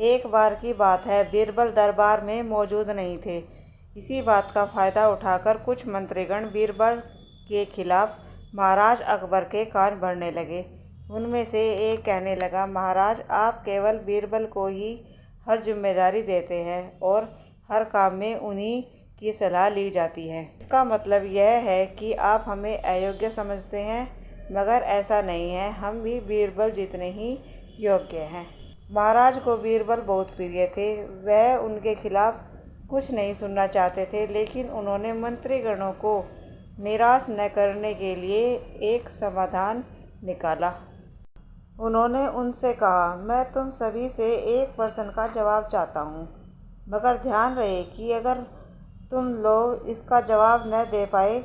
एक बार की बात है, बीरबल दरबार में मौजूद नहीं थे। इसी बात का फ़ायदा उठाकर कुछ मंत्रीगण बीरबल के खिलाफ महाराज अकबर के कान भरने लगे। उनमें से एक कहने लगा, महाराज, आप केवल बीरबल को ही हर जिम्मेदारी देते हैं और हर काम में उन्हीं की सलाह ली जाती है। इसका मतलब यह है कि आप हमें अयोग्य समझते हैं, मगर ऐसा नहीं है, हम भी बीरबल जितने ही योग्य हैं। महाराज को बीरबल बहुत प्रिय थे। वह उनके खिलाफ कुछ नहीं सुनना चाहते थे, लेकिन उन्होंने मंत्रीगणों को निराश न करने के लिए एक समाधान निकाला। उन्होंने उनसे कहा, मैं तुम सभी से एक प्रश्न का जवाब चाहता हूँ, मगर ध्यान रहे कि अगर तुम लोग इसका जवाब न दे पाए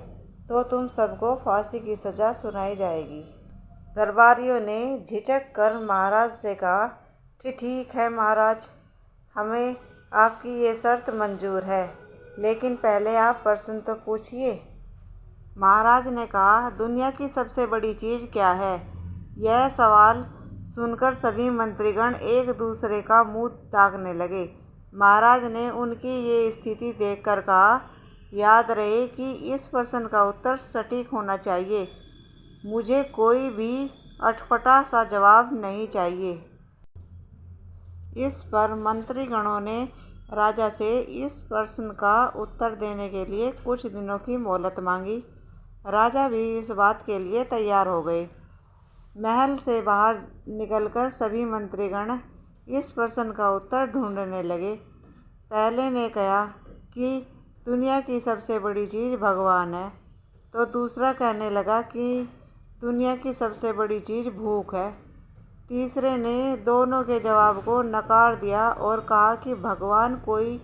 तो तुम सबको फांसी की सज़ा सुनाई जाएगी। दरबारियों ने झिझक कर महाराज से कहा, ठीक है महाराज, हमें आपकी ये शर्त मंजूर है, लेकिन पहले आप प्रश्न तो पूछिए। महाराज ने कहा, दुनिया की सबसे बड़ी चीज़ क्या है? यह सवाल सुनकर सभी मंत्रीगण एक दूसरे का मुंह ताकने लगे। महाराज ने उनकी ये स्थिति देखकर कहा, याद रहे कि इस प्रश्न का उत्तर सटीक होना चाहिए। मुझे कोई भी अटपटा सा जवाब नहीं चाहिए। इस पर मंत्रीगणों ने राजा से इस प्रश्न का उत्तर देने के लिए कुछ दिनों की मोहलत मांगी। राजा भी इस बात के लिए तैयार हो गए। महल से बाहर निकलकर सभी मंत्रीगण इस प्रश्न का उत्तर ढूंढने लगे। पहले ने कहा कि दुनिया की सबसे बड़ी चीज़ भगवान है, तो दूसरा कहने लगा कि दुनिया की सबसे बड़ी चीज़ भूख है। तीसरे ने दोनों के जवाब को नकार दिया और कहा कि भगवान कोई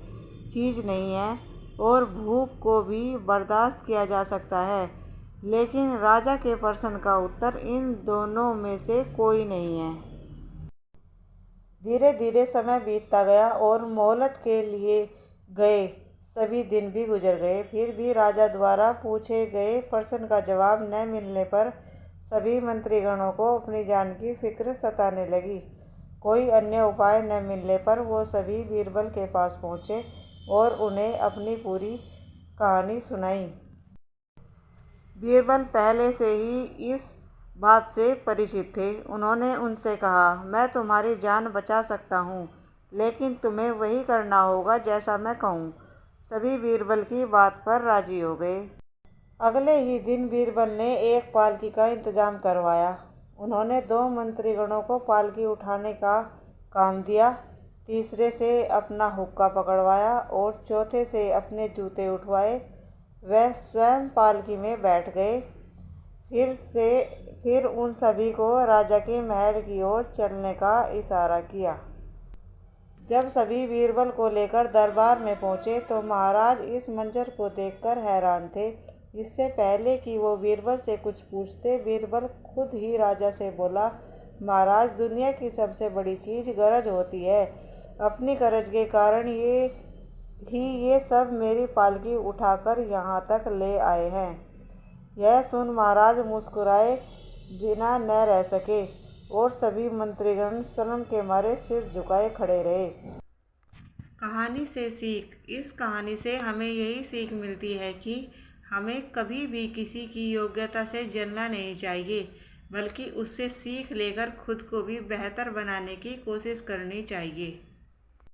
चीज़ नहीं है और भूख को भी बर्दाश्त किया जा सकता है, लेकिन राजा के प्रश्न का उत्तर इन दोनों में से कोई नहीं है। धीरे धीरे समय बीतता गया और मोहलत के लिए गए सभी दिन भी गुजर गए। फिर भी राजा द्वारा पूछे गए प्रश्न का जवाब न मिलने पर सभी मंत्रीगणों को अपनी जान की फिक्र सताने लगी। कोई अन्य उपाय न मिलने पर वो सभी बीरबल के पास पहुँचे और उन्हें अपनी पूरी कहानी सुनाई। बीरबल पहले से ही इस बात से परिचित थे। उन्होंने उनसे कहा, मैं तुम्हारी जान बचा सकता हूँ, लेकिन तुम्हें वही करना होगा जैसा मैं कहूँ। सभी बीरबल की बात पर राजी हो गए। अगले ही दिन बीरबल ने एक पालकी का इंतजाम करवाया। उन्होंने 2 मंत्रीगणों को पालकी उठाने का काम दिया, तीसरे से अपना हुक्का पकड़वाया और चौथे से अपने जूते उठवाए। वह स्वयं पालकी में बैठ गए। फिर उन सभी को राजा के महल की ओर चलने का इशारा किया। जब सभी बीरबल को लेकर दरबार में पहुंचे तो महाराज इस मंजर को देखकर हैरान थे। इससे पहले कि वो बीरबल से कुछ पूछते, बीरबल खुद ही राजा से बोला, महाराज, दुनिया की सबसे बड़ी चीज़ गरज होती है। अपनी गरज के कारण ये सब मेरी पालकी उठाकर यहाँ तक ले आए हैं। यह सुन महाराज मुस्कुराए बिना न रह सके और सभी मंत्रीगण शर्म के मारे सिर झुकाए खड़े रहे। कहानी से सीख। इस कहानी से हमें यही सीख मिलती है कि हमें कभी भी किसी की योग्यता से जलना नहीं चाहिए, बल्कि उससे सीख लेकर खुद को भी बेहतर बनाने की कोशिश करनी चाहिए।